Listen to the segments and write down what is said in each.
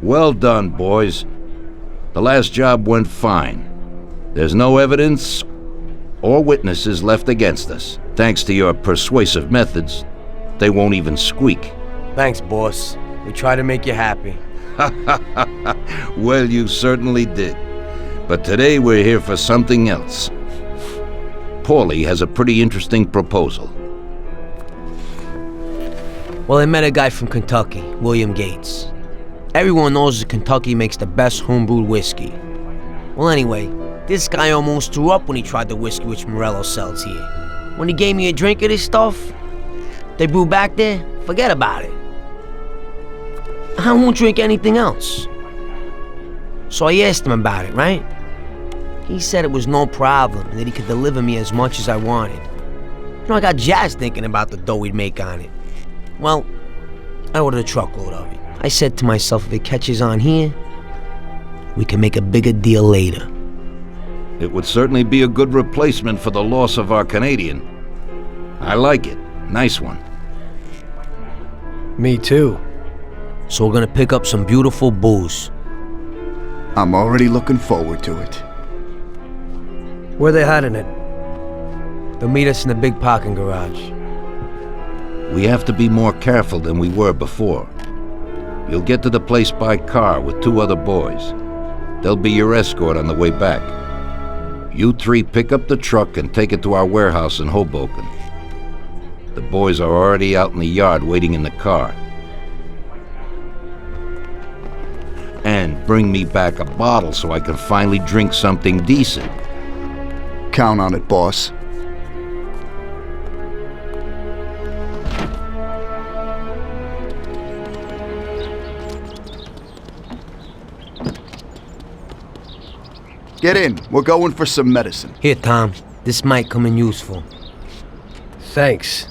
Well done, boys. The last job went fine. There's no evidence or witnesses left against us. Thanks to your persuasive methods, they won't even squeak. Thanks, boss. We try to make you happy. Well, you certainly did. But today we're here for something else. Paulie has a pretty interesting proposal. Well, I met a guy from Kentucky, William Gates. Everyone knows that Kentucky makes the best homebrewed whiskey. Well, anyway, this guy almost threw up when he tried the whiskey which Morello sells here. When he gave me a drink of this stuff they brew back there, forget about it. I won't drink anything else. So I asked him about it, right? He said it was no problem and that he could deliver me as much as I wanted. You know, I got jazzed thinking about the dough we'd make on it. Well, I ordered a truckload of it. I said to myself, if it catches on here, we can make a bigger deal later. It would certainly be a good replacement for the loss of our Canadian. I like it. Nice one. Me too. So we're gonna pick up some beautiful booze. I'm already looking forward to it. Where they hiding it? They'll meet us in the big parking garage. We have to be more careful than we were before. You'll get to the place by car with 2 other boys. They'll be your escort on the way back. You 3 pick up the truck and take it to our warehouse in Hoboken. The boys are already out in the yard waiting in the car. And bring me back a bottle so I can finally drink something decent. Count on it, boss. Get in. We're going for some medicine. Here, Tom. This might come in useful. Thanks.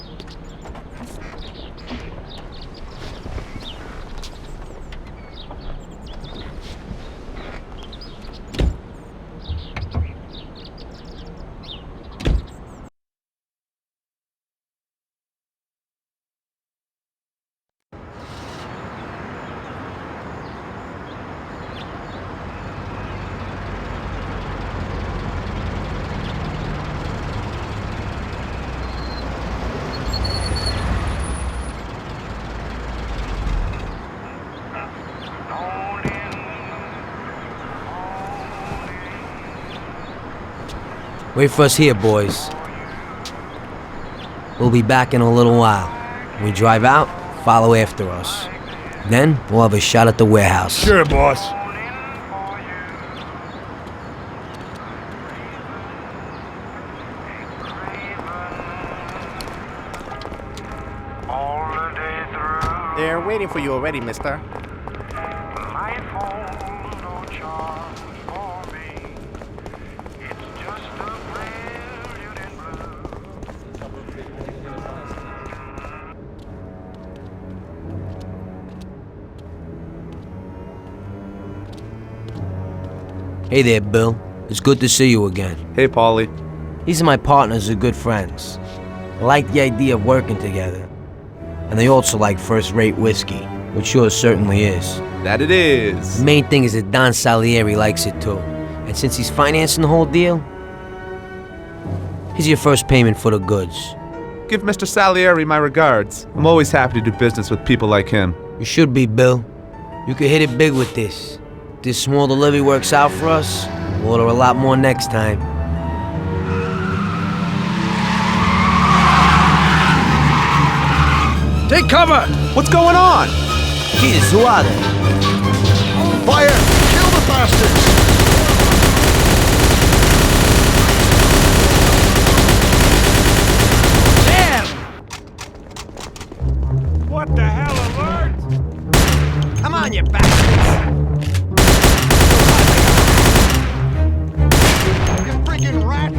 Wait for us here, boys. We'll be back in a little while. When we drive out, follow after us. Then, we'll have a shot at the warehouse. Sure, boss. They're waiting for you already, mister. Hey there, Bill. It's good to see you again. Hey, Paulie. These are my partners who are good friends. I like the idea of working together. And they also like first-rate whiskey, which yours certainly is. That it is. The main thing is that Don Salieri likes it too. And since he's financing the whole deal, here's your first payment for the goods. Give Mr. Salieri my regards. I'm always happy to do business with people like him. You should be, Bill. You could hit it big with this. If this small delivery works out for us, we'll order a lot more next time. Take cover! What's going on? Jesus, who are they? Fire! Kill the bastards! What the hell, alert? Come on, you bastards! You freaking rat!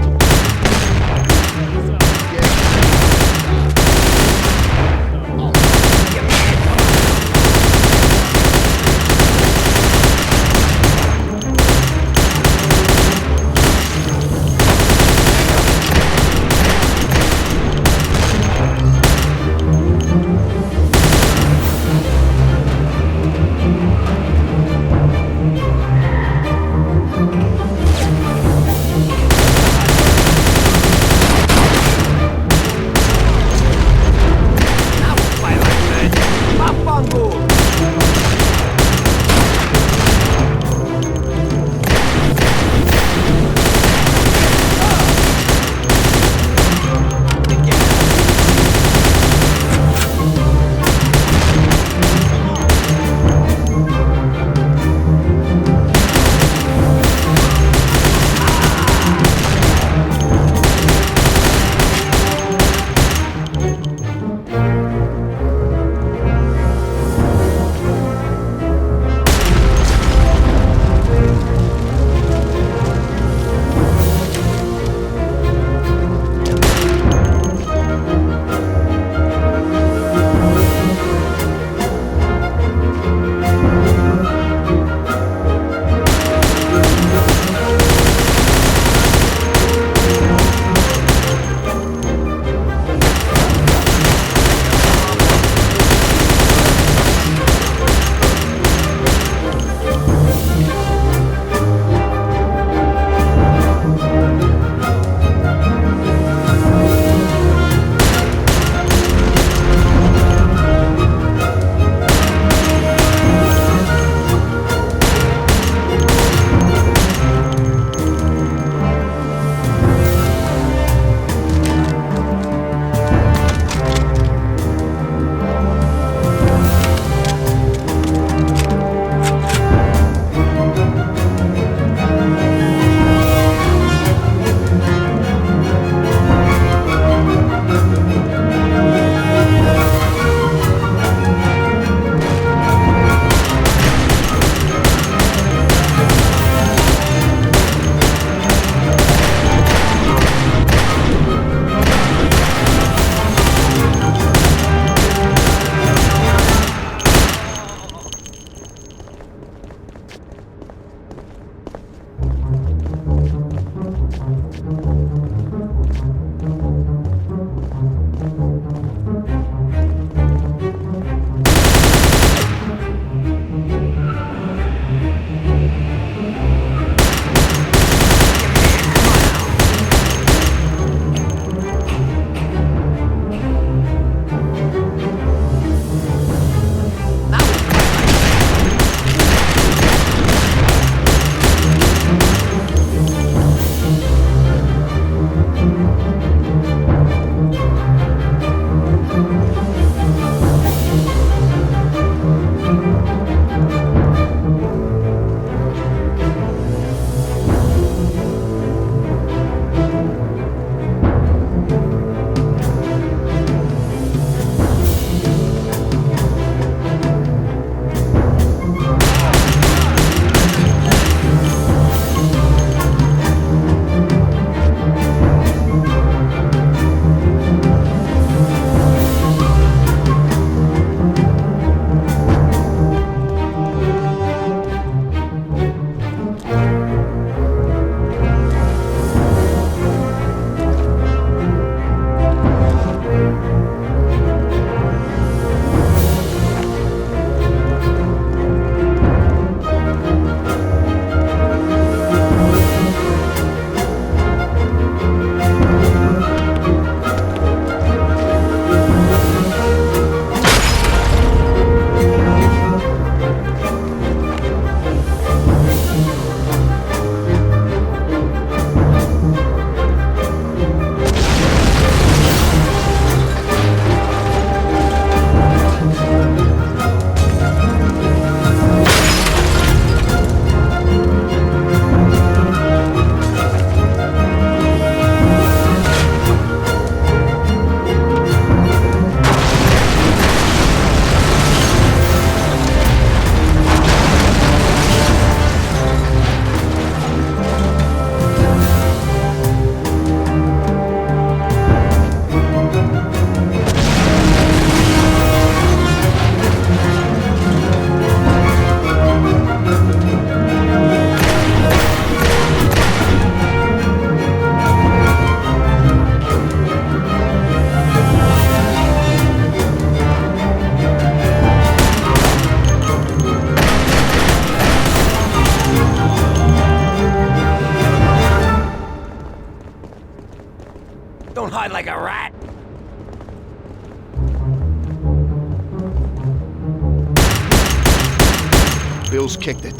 Bill's kicked it.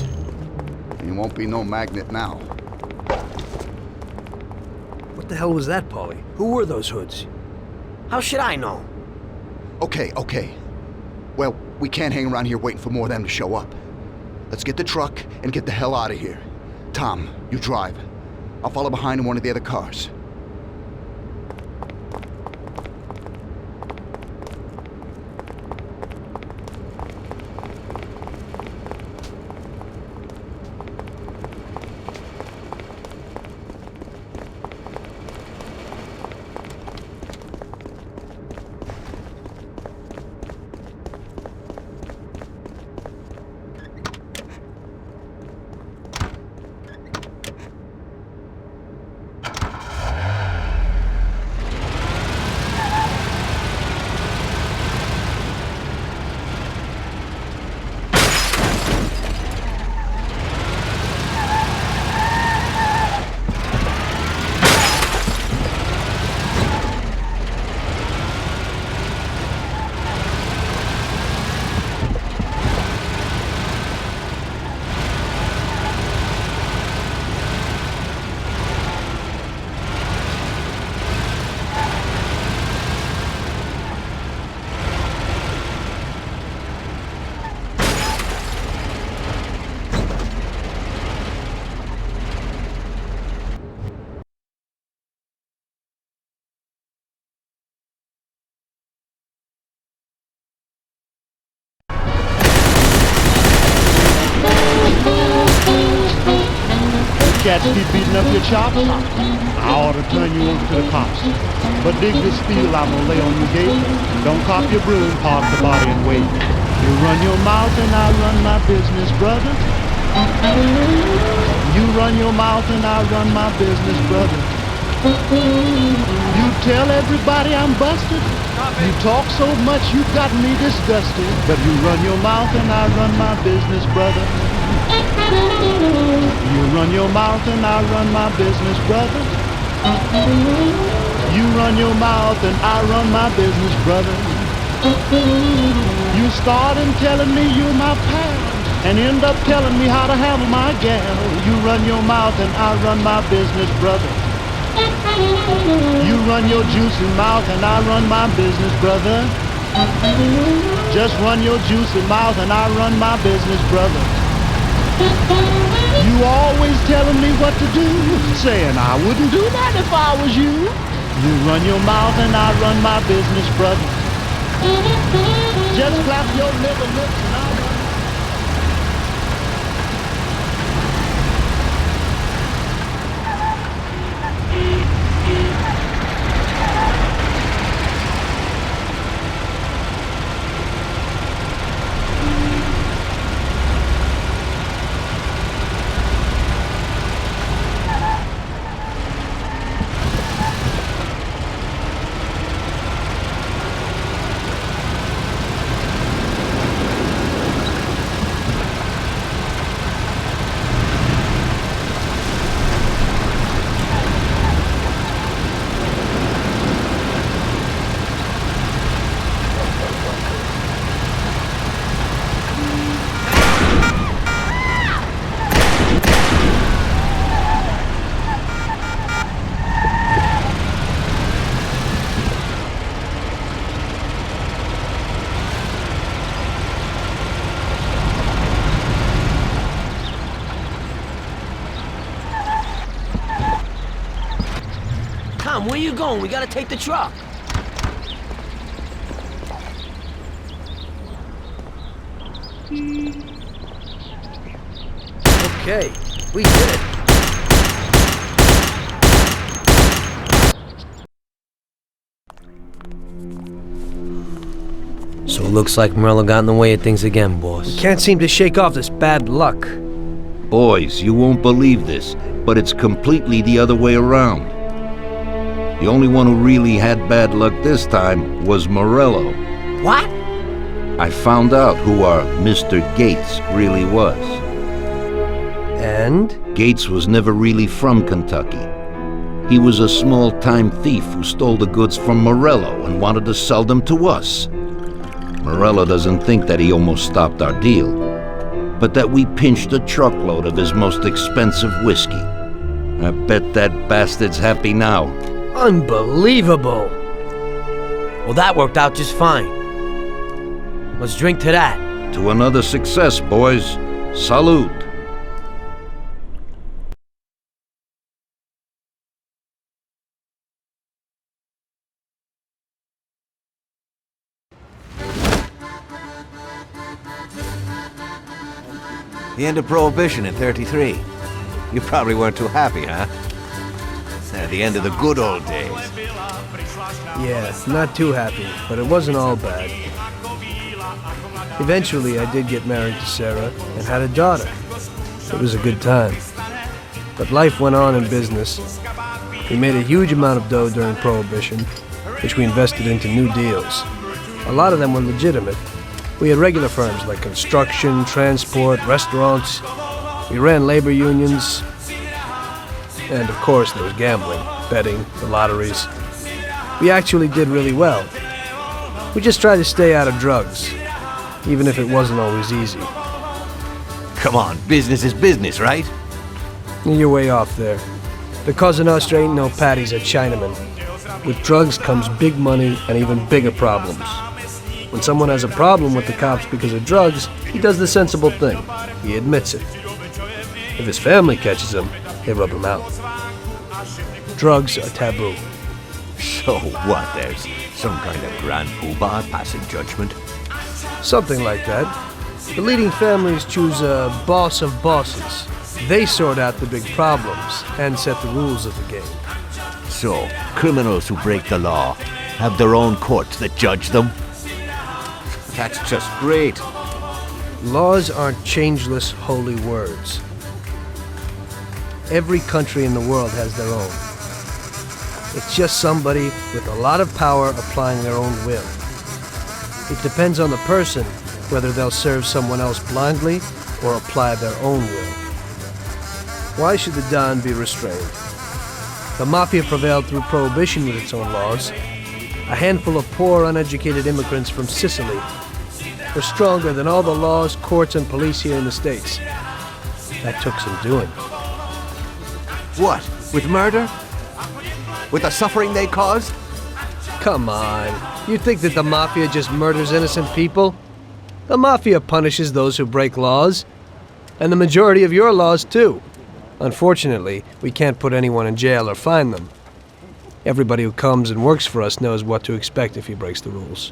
He won't be no magnet now. What the hell was that, Paulie? Who were those hoods? How should I know? Okay. Well, we can't hang around here waiting for more of them to show up. Let's get the truck and get the hell out of here. Tom, you drive. I'll follow behind in one of the other cars. Cats keep beating up your chops, I ought to turn you over to the cops. But dig this steel I'm gonna lay on your gate. Don't cop your broom, park the body and wait. You run your mouth and I run my business, brother. You run your mouth and I run my business, brother. You tell everybody I'm busted. You talk so much you got me disgusted. But you run your mouth and I run my business, brother. You run your mouth and I run my business, brother. You run your mouth and I run my business, brother. You start in telling me you're my pal and end up telling me how to handle my gal. You run your mouth and I run my business, brother. You run your juicy mouth and I run my business, brother. Just run your juicy mouth and I run my business, brother. You always telling me what to do, saying I wouldn't do that if I was you. You run your mouth and I run my business, brother. Just clap your little lips and I'll run. Where you going? We gotta take the truck. Okay, we did it. So it looks like Morello got in the way of things again, boss. Can't seem to shake off this bad luck. Boys, you won't believe this, but it's completely the other way around. The only one who really had bad luck this time was Morello. What? I found out who our Mr. Gates really was. And? Gates was never really from Kentucky. He was a small-time thief who stole the goods from Morello and wanted to sell them to us. Morello doesn't think that he almost stopped our deal. but that we pinched a truckload of his most expensive whiskey. I bet that bastard's happy now. Unbelievable! Well, that worked out just fine. Let's drink to that. To another success, boys. Salute. The end of Prohibition in '33. You probably weren't too happy, huh? The end of the good old days. Yeah, not too happy, but it wasn't all bad. Eventually, I did get married to Sarah and had a daughter. It was a good time. But life went on in business. We made a huge amount of dough during Prohibition, which we invested into new deals. A lot of them were legitimate. We had regular firms like construction, transport, restaurants. We ran labor unions. And of course, there was gambling, betting, the lotteries. We actually did really well. We just tried to stay out of drugs, even if it wasn't always easy. Come on, business is business, right? You're way off there. The Cosa Nostra ain't no patties at Chinaman. With drugs comes big money and even bigger problems. When someone has a problem with the cops because of drugs, he does the sensible thing. He admits it. If his family catches him, they rub him out. Drugs are taboo. So what, there's some kind of grand poobah passing judgment? Something like that. The leading families choose a boss of bosses. They sort out the big problems and set the rules of the game. So, criminals who break the law have their own courts that judge them? That's just great. Laws aren't changeless holy words. Every country in the world has their own. It's just somebody with a lot of power applying their own will. It depends on the person whether they'll serve someone else blindly or apply their own will. Why should the Don be restrained? The Mafia prevailed through Prohibition with its own laws. A handful of poor, uneducated immigrants from Sicily were stronger than all the laws, courts, and police here in the States. That took some doing. What? With murder? With the suffering they caused? Come on. You think that the Mafia just murders innocent people? The Mafia punishes those who break laws. And the majority of your laws, too. Unfortunately, we can't put anyone in jail or fine them. Everybody who comes and works for us knows what to expect if he breaks the rules.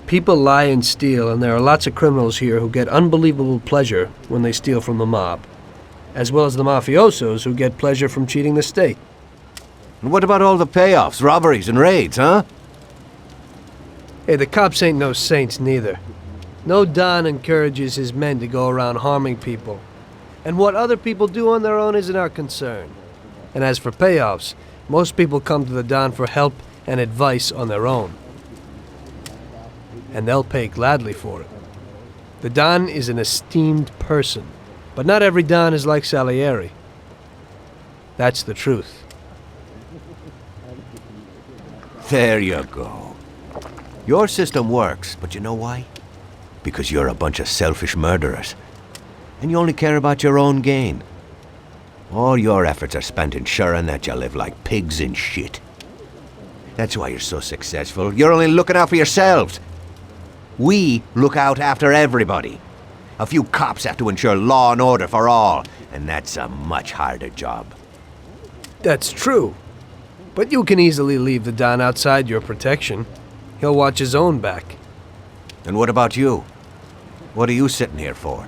People lie and steal, and there are lots of criminals here who get unbelievable pleasure when they steal from the mob, as well as the mafiosos who get pleasure from cheating the state. And what about all the payoffs, robberies, and raids, huh? Hey, the cops ain't no saints neither. No Don encourages his men to go around harming people. And what other people do on their own isn't our concern. And as for payoffs, most people come to the Don for help and advice on their own. And they'll pay gladly for it. The Don is an esteemed person, but not every Don is like Salieri. That's the truth. There you go. Your system works, but you know why? Because you're a bunch of selfish murderers. And you only care about your own gain. All your efforts are spent ensuring that you live like pigs in shit. That's why you're so successful. You're only looking out for yourselves. We look out after everybody. A few cops have to ensure law and order for all, and that's a much harder job. That's true. But you can easily leave the Don outside your protection. He'll watch his own back. And what about you? What are you sitting here for?